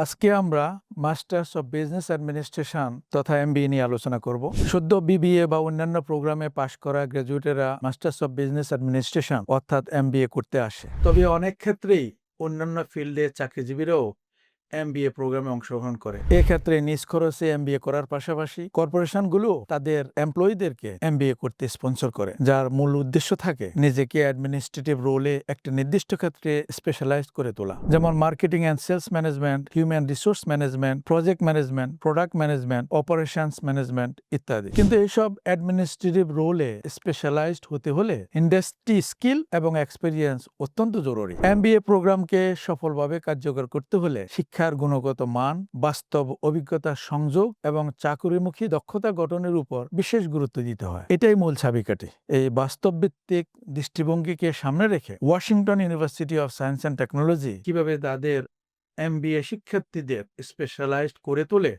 আজকে আমরা masters of business administration তথা এমবিএ নিয়ে আলোচনা করব। সদ্য বিবিএ বা অন্যান্য প্রোগ্রামে পাশ করা গ্র্যাজুয়েটেরা মাস্টার্স অফ বিজনেস অ্যাডমিনিস্ট্রেশন অর্থাৎ এমবিএ করতে আসে। তবে অনেক ক্ষেত্রেই অন্যান্য ফিল্ডে চাকরিজীবীরাও এমবিএ প্রোগ্রামে অংশগ্রহণ করে। এক্ষেত্রে নিজ খরচে এমবিএ করার পাশাপাশি কর্পোরেশনগুলো তাদের এমপ্লয়ীদেরকে এমবিএ করতে স্পন্সর করে, যার মূল উদ্দেশ্য থাকে নিজেকে অ্যাডমিনিস্ট্রেটিভ রোলে একটা নির্দিষ্ট ক্ষেত্রে স্পেশালাইজ করে তোলা, যেমন marketing and sales management, human resource management, project management, product management, operations management ইত্যাদি। কিন্তু এইসব অ্যাডমিনিস্ট্রেটিভ রোলে স্পেশালাইজড হতে হলে ইন্ডাস্ট্রি স্কিল এবং এক্সপেরিয়েন্স অত্যন্ত জরুরি। এমবিএ প্রোগ্রামকে সফলভাবে কার্যকর করতে হলে শিক্ষার গুণগত মান, বাস্তব অভিজ্ঞতার সংযোগ এবং চাকুরিমুখী দক্ষতা গঠনের উপর বিশেষ গুরুত্ব দিতে হয়। এটাই মূল চাবিকাঠি। এই বাস্তব ভিত্তিক দৃষ্টিভঙ্গিকে সামনে রেখে Washington university of science and technology কিভাবে তাদের এমবিএ শিক্ষার্থীদের স্পেশালাইজড করে তোলে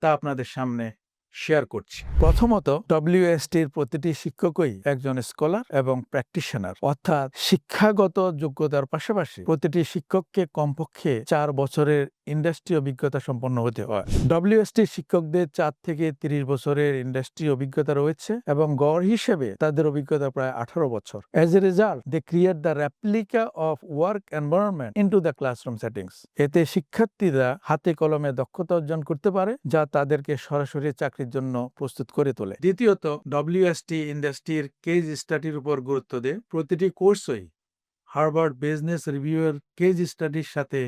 তা আপনাদের সামনে শেয়ার করছি। প্রথমত, ডব্লিউএসটির প্রতিটি শিক্ষকই একজন স্কলার এবং প্র্যাকটিশনার, অর্থাৎ শিক্ষাগত যোগ্যতার পাশাপাশি প্রতিটি শিক্ষককে কমপক্ষে 4 বছরের ইন্ডাস্ট্রি অভিজ্ঞতা সম্পন্ন হতে হয়। ডব্লিউএসটি শিক্ষকদের 4 থেকে 30 বছরের ইন্ডাস্ট্রি অভিজ্ঞতা রয়েছে এবং গড় হিসেবে তাদের অভিজ্ঞতা প্রায় 18 বছর। As a result, they create the replica of work environment into the classroom settings. এতে শিক্ষার্থীরা হাতে কলমে দক্ষতা অর্জন করতে পারে, যা তাদেরকে সরাসরি চাকরির জন্য প্রস্তুত করে তোলে। দ্বিতীয়ত, ডব্লিউএসটি ইন্ডাস্ট্রির কেস স্টাডির উপর গুরুত্ব দেয়। প্রতিটি কোর্সই হার্ভার্ড বিজনেস রিভিউয়ের কেস স্টাডির সাথে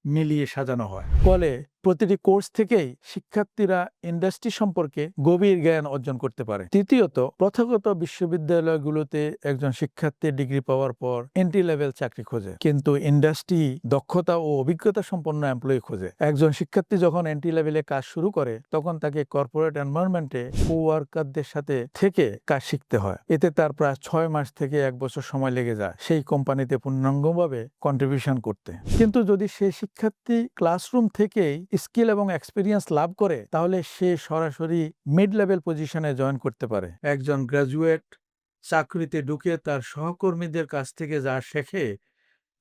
মিলিয়ে সাজানো হয়। ফলে প্রতিটি কোর্স থেকেই শিক্ষার্থীরা ইন্ডাস্ট্রি সম্পর্কে গভীর জ্ঞান অর্জন করতে পারে। তৃতীয়ত, প্রথাগত বিশ্ববিদ্যালয়গুলোতে একজন শিক্ষার্থী ডিগ্রি পাওয়ার পর এন্ট্রি লেভেল চাকরি খোঁজে, কিন্তু ইন্ডাস্ট্রি দক্ষতা ও অভিজ্ঞতা সম্পন্ন এমপ্লয়ি খোঁজে। একজন শিক্ষার্থী যখন এন্ট্রি লেভেলে কাজ শুরু করে, তখন তাকে কর্পোরেট এনভায়রনমেন্টে কোওয়ার্কারদের সাথে থেকে কাজ শিখতে হয়। এতে তার প্রায় 6 মাস থেকে 1 বছর সময় লেগে যায় সেই কোম্পানিতে পূর্ণাঙ্গভাবে কন্ট্রিবিউশন করতে। কিন্তু যদি সেই শিক্ষার্থী ক্লাসরুম থেকেই স্কিল এবং এক্সপিরিয়েন্স লাভ করে, তাহলে সে সরাসরি মিড লেভেল পজিশনে জয়েন করতে পারে। একজন গ্র্যাজুয়েট চাকরিতে ঢুকে তার সহকর্মীদের কাছ থেকে যা শেখে,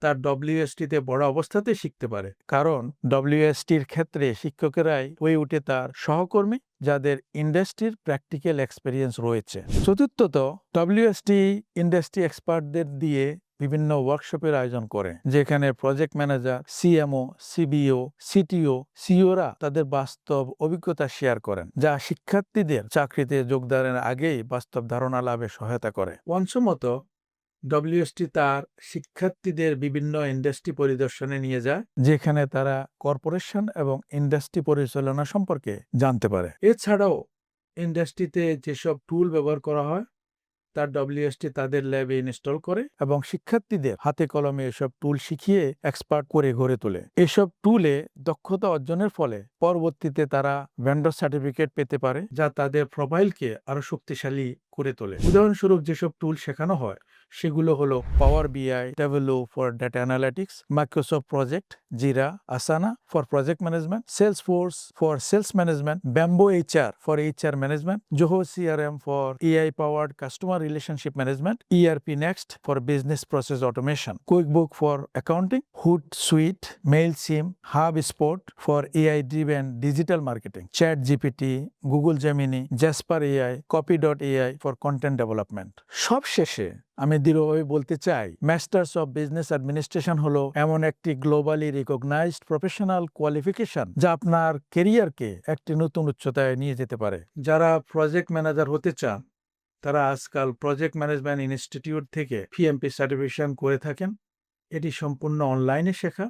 তার ডব্লিউএসটিতে বড় অবস্থাতে শিখতে পারে, কারণ ডব্লিউএসটির ক্ষেত্রে শিক্ষকেরাই হয়ে উঠে তার সহকর্মী, যাদের ইন্ডাস্ট্রির প্র্যাকটিক্যাল এক্সপেরিয়েন্স রয়েছে। চতুর্থত, ডব্লিউএসটি ইন্ডাস্ট্রি এক্সপার্টদের দিয়ে বিভিন্ন ওয়ার্কশপের আয়োজন করে, যেখানে প্রজেক্ট ম্যানেজার, সিএমও, সিবিও, সিটিও, সিওরা তাদের বাস্তব অভিজ্ঞতা শেয়ার করেন, যা শিক্ষার্থীদের চাকরিতে যোগদানের আগেই বাস্তব ধারণা লাভে সহায়তা করে। পঞ্চমত, ডব্লিউএসটি তার শিক্ষার্থীদের বিভিন্ন ইন্ডাস্ট্রি পরিদর্শনে নিয়ে যায়, যেখানে তারা কর্পোরেশন এবং ইন্ডাস্ট্রি পরিচালনা সম্পর্কে জানতে পারে। এছাড়াও ইন্ডাস্ট্রিতে যেসব টুল ব্যবহার করা হয়, তার ডব্লিউএসটি তাদের ল্যাবে ইনস্টল করে এবং শিক্ষার্থীদের হাতে কলমে এসব টুল শিখিয়ে এক্সপার্ট করে গড়ে তোলে। এসব টুলে দক্ষতা অর্জনের ফলে পরবর্তীতে তারা ভেন্ডর সার্টিফিকেট পেতে পারে, যা তাদের প্রোফাইলকে আরো শক্তিশালী করে তোলে। উদাহরণস্বরূপ যেসব টুল শেখানো হয় সেগুলো হলো Power BI, Tableau for data analytics, Microsoft Project, Jira, Asana for project management, Salesforce for sales management, Bamboo HR for HR management, Zoho CRM for AI powered customer relationship management, ERP next for business process automation, QuickBook for accounting, Hootsuite, Mailchimp, HubSpot for AI driven digital marketing, ChatGPT, Google Gemini, Jasper AI, copy AI for content development. সবশেষে আমি দৃঢ়ভাবে বলতে চাই, masters of business administration হলো এমন একটি globally recognised professional qualification, যা আপনার কেরিয়ারকে একটি নতুন উচ্চতায় নিয়ে যেতে পারে। যারা প্রজেক্ট ম্যানেজার হতে চান, তারা আজকাল প্রজেক্ট ম্যানেজমেন্ট ইনস্টিটিউট থেকে পিএমপি সার্টিফিকেশন করে থাকেন। এটি সম্পূর্ণ অনলাইনে শেখা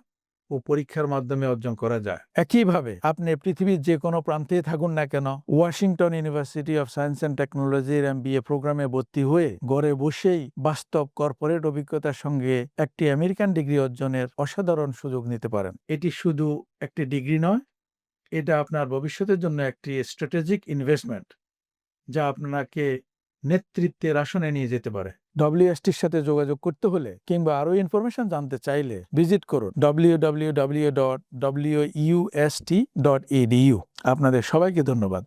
ও পরীক্ষার মাধ্যমে অর্জন করা যায়। একইভাবে আপনি পৃথিবীর যে কোনো প্রান্তে থাকুন না কেন, Washington university of science and টেকনোলজির এমবিএ প্রোগ্রামে ভর্তি হয়ে ঘরে বসেই বাস্তব কর্পোরেট অভিজ্ঞতার সঙ্গে একটি আমেরিকান ডিগ্রি অর্জনের অসাধারণ সুযোগ নিতে পারেন। এটি শুধু একটি ডিগ্রি নয়, এটা আপনার ভবিষ্যতের জন্য একটি স্ট্র্যাটেজিক ইনভেস্টমেন্ট, যা আপনাকে নেতৃত্বের আসনে নিয়ে যেতে পারে। ডব্লিউএসটির সাথে যোগাযোগ করতে হলে কিংবা আরো ইনফরমেশন জানতে চাইলে ভিজিট করুন www.wust.edu। আপনাদের সবাইকে ধন্যবাদ।